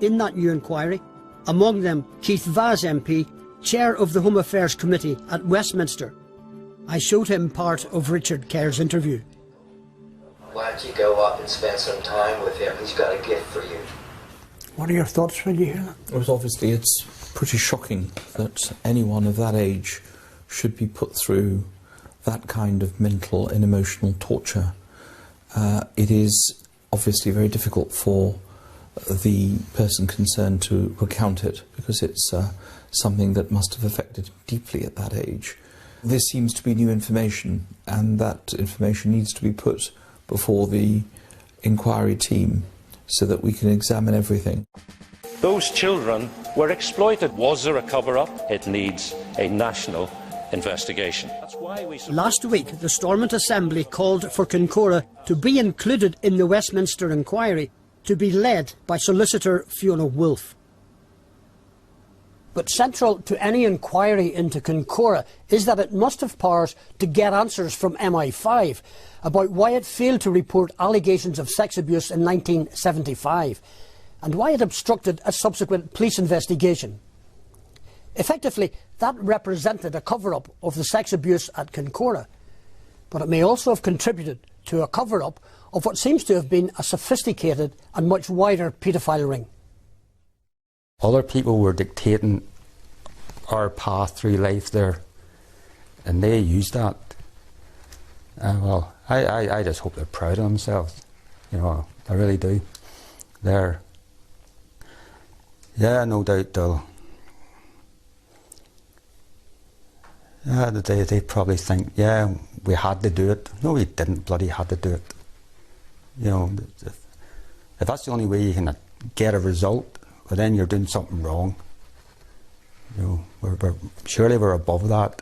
in that new inquiry, among them Keith Vaz MP, chair of the Home Affairs Committee at Westminster. I showed him part of Richard Kerr's interview. Why don't you go up and spend some time with him? He's got a gift for you. What are your thoughts when you hear that? Well, obviously it's pretty shocking that anyone of that age should be put through that kind of mental and emotional torture. It is obviously very difficult for the person concerned to recount it, because it's something that must have affected him deeply at that age. This seems to be new information, and that information needs to be put before the inquiry team so that we can examine everything. Those children were exploited. Was there a cover-up? It needs a national investigation. That's why we... Last week, the Stormont Assembly called for Kincora to be included in the Westminster inquiry, to be led by Solicitor Fiona Wolfe. But central to any inquiry into Kincora is that it must have powers to get answers from MI5 about why it failed to report allegations of sex abuse in 1975 and why it obstructed a subsequent police investigation. Effectively, that represented a cover-up of the sex abuse at Kincora, but it may also have contributed to a cover-up of what seems to have been a sophisticated and much wider paedophile ring. Other people were dictating our path through life there, and they used that. Well, I just hope they're proud of themselves. You know, I really do. They're, yeah, no doubt they probably think, yeah, we had to do it. No, we didn't bloody had to do it. You know, if that's the only way you can get a result, well, then you're doing something wrong. You know, surely we're above that.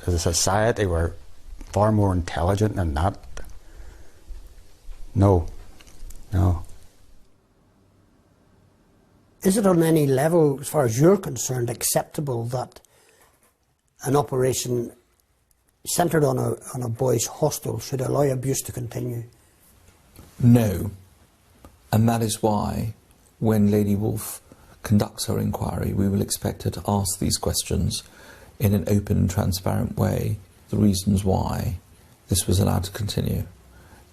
As a society, we're far more intelligent than that. No. Is it on any level, as far as you're concerned, acceptable that an operation centred on a boys' hostel should allow abuse to continue? No. And that is why, when Lady Wolfe conducts her inquiry, we will expect her to ask these questions in an open and transparent way, the reasons why this was allowed to continue.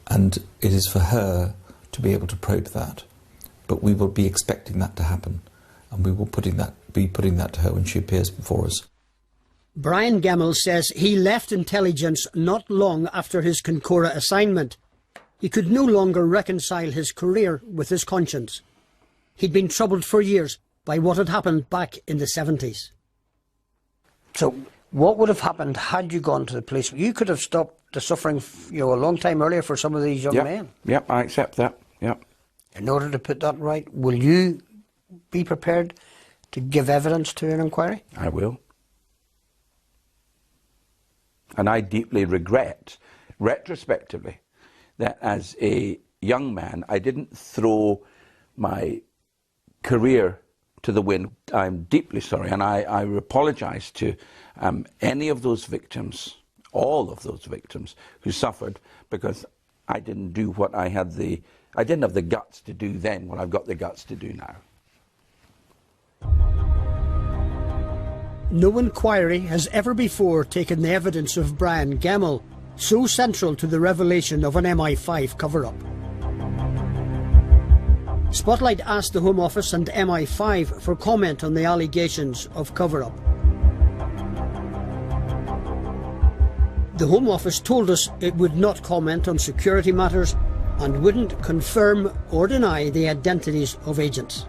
And it is for her to be able to probe that. But we will be expecting that to happen, and we will be putting that to her when she appears before us. Brian Gemmell says he left intelligence not long after his Kincora assignment. He could no longer reconcile his career with his conscience. He'd been troubled for years by what had happened back in the 70s. So what would have happened had you gone to the police? You could have stopped the suffering, you know, a long time earlier for some of these young men. Yep, I accept that, yep. In order to put that right, will you be prepared to give evidence to an inquiry? I will. And I deeply regret, retrospectively, that as a young man, I didn't throw my career to the wind. I'm deeply sorry, and I apologise to any of those victims, all of those victims who suffered, because I didn't do what I didn't have the guts to do then what I've got the guts to do now. No inquiry has ever before taken the evidence of Brian Gemmell, so central to the revelation of an MI5 cover-up. Spotlight asked the Home Office and MI5 for comment on the allegations of cover-up. The Home Office told us it would not comment on security matters and wouldn't confirm or deny the identities of agents.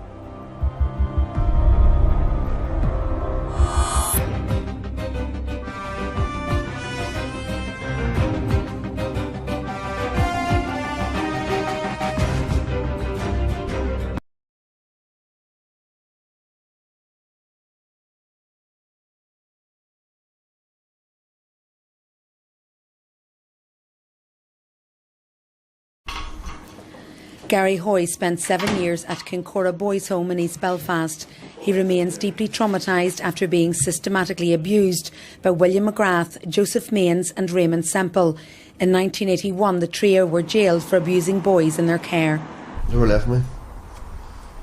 Gary Hoy spent 7 years at Kincora Boys' Home in East Belfast. He remains deeply traumatised after being systematically abused by William McGrath, Joseph Mains and Raymond Semple. In 1981, the trio were jailed for abusing boys in their care. Never left me.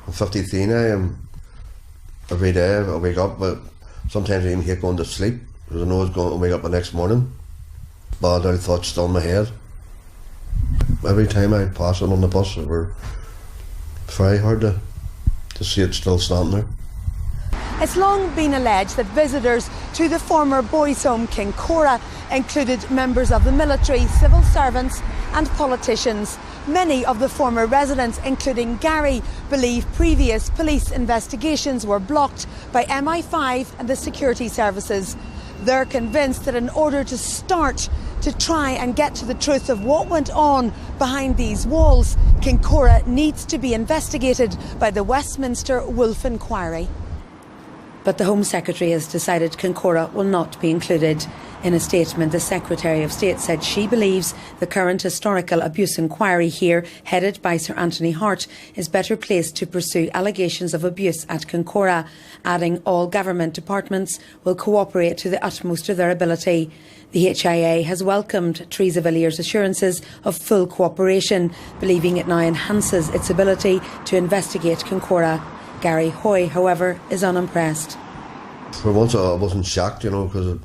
I'm 53 now. Every day I wake up, but sometimes I even hate going to sleep because I know it's going to wake up the next morning. Bad old thoughts still in my head. Every time I pass it on the bus, it's very hard to see it still standing there. It's long been alleged that visitors to the former boys' home Kincora included members of the military, civil servants and politicians. Many of the former residents, including Gary, believe previous police investigations were blocked by MI5 and the security services. They're convinced that in order to start to try and get to the truth of what went on behind these walls, Kincora needs to be investigated by the Westminster Wolf Inquiry. But the Home Secretary has decided Kincora will not be included. In a statement, the Secretary of State said she believes the current historical abuse inquiry here, headed by Sir Anthony Hart, is better placed to pursue allegations of abuse at Kincora, adding all government departments will cooperate to the utmost of their ability. The HIA has welcomed Theresa Villiers' assurances of full cooperation, believing it now enhances its ability to investigate Kincora. Gary Hoy, however, is unimpressed. For once I wasn't shocked, because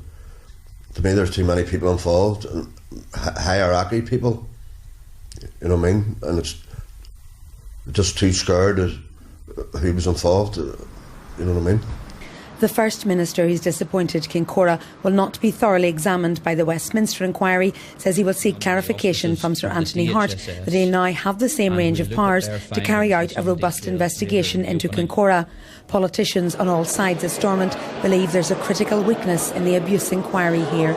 to me there's too many people involved, and hierarchy people, you know what I mean? And it's just too scared of who was involved, you know what I mean? The First Minister, who's disappointed Kincora will not be thoroughly examined by the Westminster inquiry, says he will seek clarification from Sir Anthony Hart that he'll now have the same range of powers to carry out a robust investigation into Kincora. Politicians on all sides of Stormont believe there's a critical weakness in the abuse inquiry here.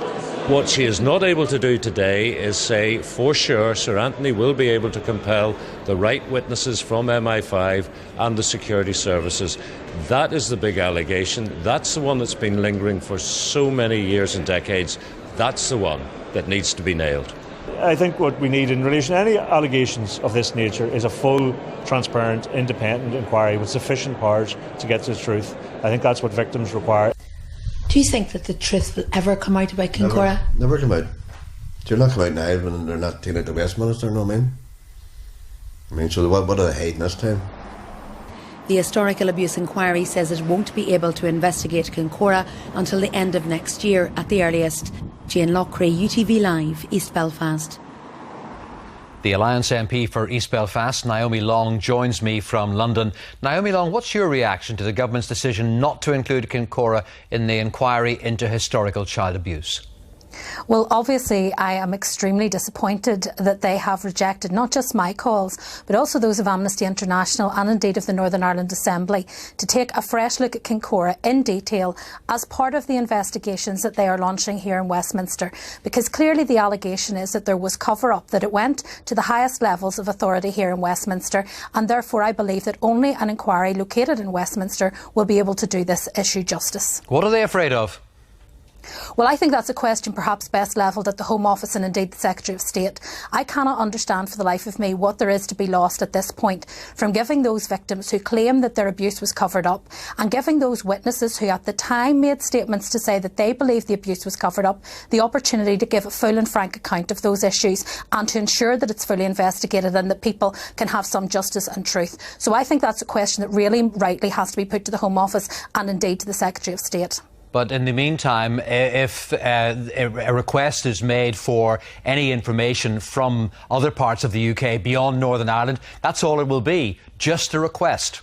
What she is not able to do today is say for sure Sir Anthony will be able to compel the right witnesses from MI5 and the security services. That is the big allegation. That's the one that's been lingering for so many years and decades. That's the one that needs to be nailed. I think what we need in relation to any allegations of this nature is a full, transparent, independent inquiry with sufficient powers to get to the truth. I think that's what victims require. Do you think that the truth will ever come out about Kincora? Never come out. They're not come out now when they're not taking it to Westminster, you know what I mean? So what are they hiding this time? The Historical Abuse Inquiry says it won't be able to investigate Kincora until the end of next year at the earliest. Jane Lockray, UTV Live, East Belfast. The Alliance MP for East Belfast, Naomi Long, joins me from London. Naomi Long, what's your reaction to the government's decision not to include Kincora in the inquiry into historical child abuse? Well, obviously, I am extremely disappointed that they have rejected not just my calls, but also those of Amnesty International and indeed of the Northern Ireland Assembly to take a fresh look at Kincora in detail as part of the investigations that they are launching here in Westminster. Because clearly the allegation is that there was cover-up, that it went to the highest levels of authority here in Westminster, and therefore I believe that only an inquiry located in Westminster will be able to do this issue justice. What are they afraid of? Well, I think that's a question perhaps best levelled at the Home Office and indeed the Secretary of State. I cannot understand for the life of me what there is to be lost at this point from giving those victims who claim that their abuse was covered up and giving those witnesses who at the time made statements to say that they believe the abuse was covered up the opportunity to give a full and frank account of those issues and to ensure that it's fully investigated and that people can have some justice and truth. So I think that's a question that really rightly has to be put to the Home Office and indeed to the Secretary of State. But in the meantime, if a request is made for any information from other parts of the UK beyond Northern Ireland, that's all it will be, just a request.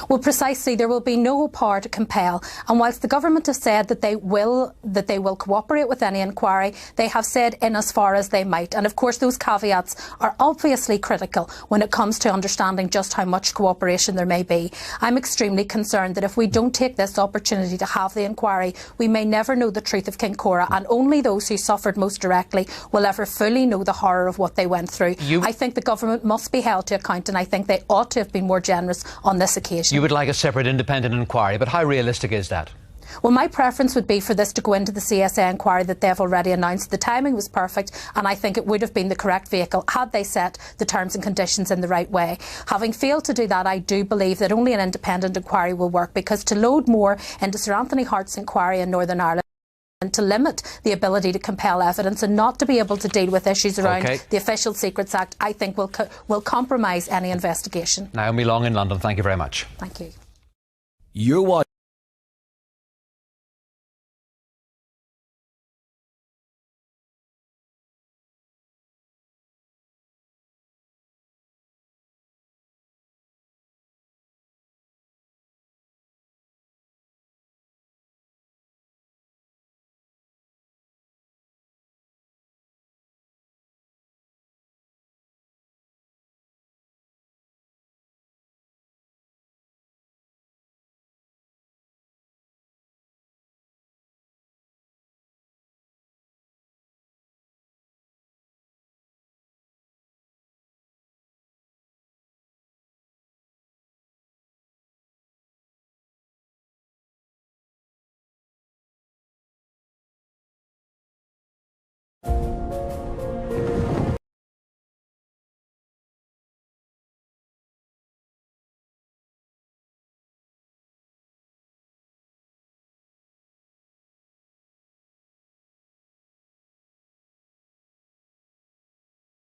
Well, precisely, there will be no power to compel. And whilst the government have said that they will cooperate with any inquiry, they have said in as far as they might. And of course, those caveats are obviously critical when it comes to understanding just how much cooperation there may be. I'm extremely concerned that if we don't take this opportunity to have the inquiry, we may never know the truth of Kincora, and only those who suffered most directly will ever fully know the horror of what they went through. I think the government must be held to account, and I think they ought to have been more generous on this occasion. You would like a separate independent inquiry, but how realistic is that? Well, my preference would be for this to go into the CSA inquiry that they've already announced. The timing was perfect, and I think it would have been the correct vehicle had they set the terms and conditions in the right way. Having failed to do that, I do believe that only an independent inquiry will work, because to load more into Sir Anthony Hart's inquiry in Northern Ireland to limit the ability to compel evidence and not to be able to deal with issues around the Official Secrets Act, I think will compromise any investigation. Naomi Long in London, thank you very much. Thank you. You're watching